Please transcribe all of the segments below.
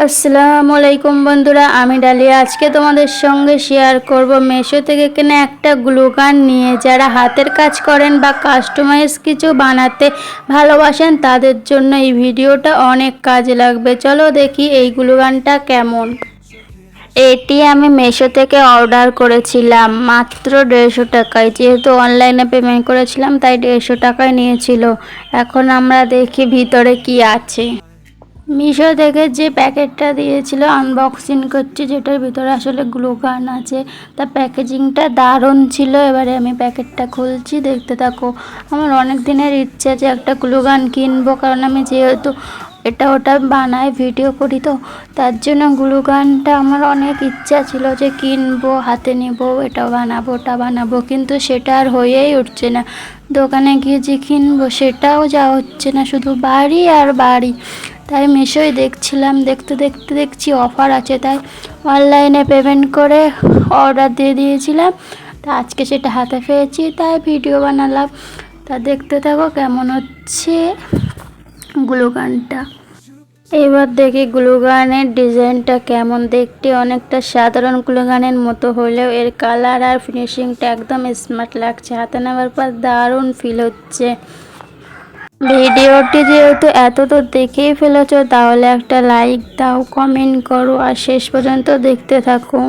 আসসালামু আলাইকুম বন্ধুরা, আমি ডালিয়া। আজকে তোমাদের সঙ্গে শেয়ার করব মেশো থেকে কেনা একটা গ্লু গান নিয়ে। যারা হাতের কাজ করেন বা কাস্টমাইজ কিছু বানাতে ভালোবাসেন তাদের জন্য এই ভিডিওটা অনেক কাজে লাগবে। চলো দেখি এই গ্লু গানটা কেমন। এটি আমি মেশো থেকে অর্ডার করেছিলাম মাত্র 150 টাকায়। যেহেতু অনলাইনে পেমেন্ট করেছিলাম তাই 150 টাকায় নিয়েছিল। এখন আমরা দেখি ভিতরে কি আছে। মিশো থেকে যে প্যাকেটটা দিয়েছিল আনবক্সিং করছি, যেটার ভিতরে আসলে গ্লু গান আছে। তার প্যাকেজিংটা দারুণ ছিল। এবারে আমি প্যাকেটটা খুলছি, দেখতে থাকো। আমার অনেক দিনের ইচ্ছা যে একটা গ্লু গান কিনবো, কারণ আমি যেহেতু এটা ওটা বানাই, ভিডিও করি, তো তার জন্য গ্লু গানটা আমার অনেক ইচ্ছা ছিল যে কিনবো, হাতে নেব, এটা বানাবো ওটা বানাবো, কিন্তু সেটা আর হয়েই উঠছে না। দোকানে গিয়ে যে কিনবো সেটাও যাওয়া হচ্ছে না, শুধু বাড়ি আর বাড়ি। তাই মিশোয় দেখছিলাম, দেখতে দেখতে দেখছি অফার আছে, তাই অনলাইনে পেমেন্ট করে অর্ডার দিয়ে দিয়েছিলাম। তা আজকে সেটা হাতে পেয়েছি, তাই ভিডিও বানালাম। তা দেখতে থাকো কেমন হচ্ছে গ্লু গানটা। এবার দেখি গ্লু গানের ডিজাইনটা কেমন। দেখতে অনেকটা সাধারণ গ্লু গানের মতো হলেও এর কালার আর ফিনিশিংটা একদম স্মার্ট লাগছে। হাতে নেওয়ার পর দারুণ ফিল হচ্ছে। ভিডিওটি যেহেতু এত তো দেখেই ফেলেছো, তাহলে একটা লাইক দাও, কমেন্ট করো আর শেষ পর্যন্ত দেখতে থাকো,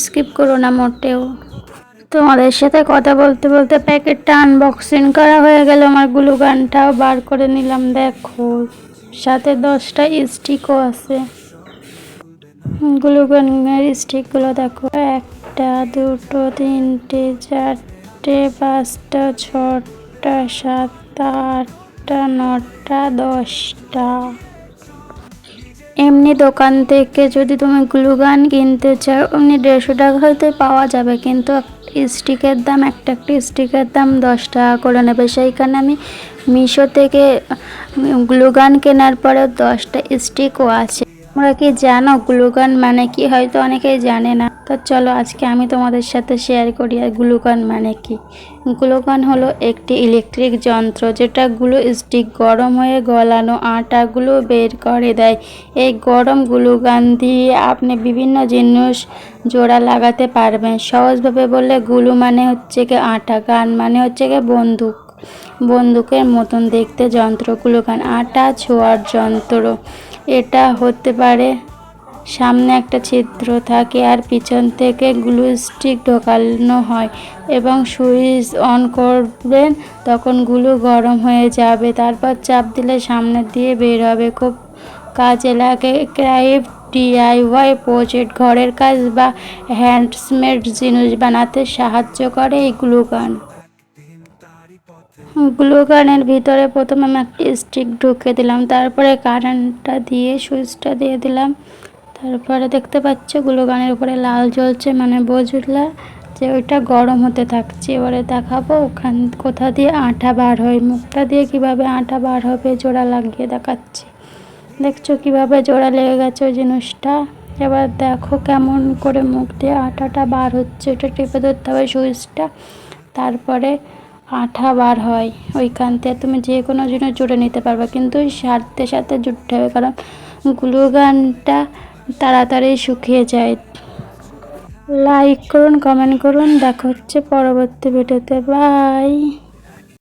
স্কিপ করো না মোটেও। তোমাদের সাথে কথা বলতে বলতে প্যাকেটটা আনবক্সিং করা হয়ে গেল। আমার গ্লু গানটাও বার করে নিলাম। দেখো সাথে 10টা স্টিকও আছে। গ্লু গানের স্টিকগুলো দেখো, 1টা 2টো 3টে 4টে 5টা 6টা 7টা 8টা 9টা 10টা। এমনি দোকান থেকে যদি তুমি গ্লু গান কিনতে চাও এমনি 150 টাকা হয়তো পাওয়া যাবে, কিন্তু স্টিকের দাম একটা স্টিকের দাম 10 টাকা করে নেবে। সেইখানে আমি মিশো থেকে গ্লু গান কেনার পরে 10টা স্টিকও আছে। তোমরা কি জানো গ্লু গান মানে কি? হয়তো অনেকেই জানে না। তো চলো আজকে আমি তোমাদের সাথে শেয়ার করি আর গ্লু গান মানে কি। গ্লু গান হলো একটি ইলেকট্রিক যন্ত্র যেটা গ্লু স্টিক গরম হয়ে গলানো আটাগুলো বের করে দেয়। এই গরম গ্লু গান দিয়ে আপনি বিভিন্ন জিনিস জোড়া লাগাতে পারবেন। সহজভাবে বললে গ্লু মানে হচ্ছে কি আটা, গান মানে হচ্ছে কি বন্দুক, বন্দুকের মতন দেখতে যন্ত্র গ্লু গান। আটা ছোঁয়ার যন্ত্র। এটা হতে পারে সামনে একটা ছিদ্র থাকে আর পিছন থেকে গ্লু স্টিক ঢোকানো হয় এবং সুইচ অন করবেন, তখন গ্লু গরম হয়ে যাবে। তারপর চাপ দিলে সামনে দিয়ে বের হবে। খুব কাজে লাগে ক্রাফট, ডিআইওয়াই প্রজেক্ট, ঘরের কাজ বা হ্যান্ডমেড জিনিস বানাতে সাহায্য করে এই গ্লু গান। গ্লু গানের ভিতরে প্রথমে আমি একটা স্টিক ঢুকে দিলাম, তারপরে কারেন্টটা দিয়ে সুইচটা দিয়ে দিলাম। তারপরে দেখতে পাচ্ছ গ্লু গানের উপরে লাল জ্বলছে, মানে বুঝলা যে ওইটা গরম হতে থাকছে। এবারে দেখাবো ওখান কোথা দিয়ে আঠা বার হয়, মুখটা দিয়ে কিভাবে আঠা বার হবে জোড়া লাগিয়ে দেখাচ্ছি। দেখছো কিভাবে জোড়া লেগে গেছে ওই জিনিসটা। এবার দেখো কেমন করে মুখ দিয়ে আঠাটা বার হচ্ছে। এটা টিপে ধরতে হবে সুইচটা, তারপরে আঠা বার হয়। ওইখান থেকে তুমি যে কোনো জিনিস জুড়ে নিতে পারবে, কিন্তু সাথে সাথে জুড়তে হবে, কারণ গ্লু গানটা তাড়াতাড়ি শুকিয়ে যায়। লাইক করুন, কমেন্ট করুন। দেখা হচ্ছে পরবর্তী ভিডিওতে। বাই।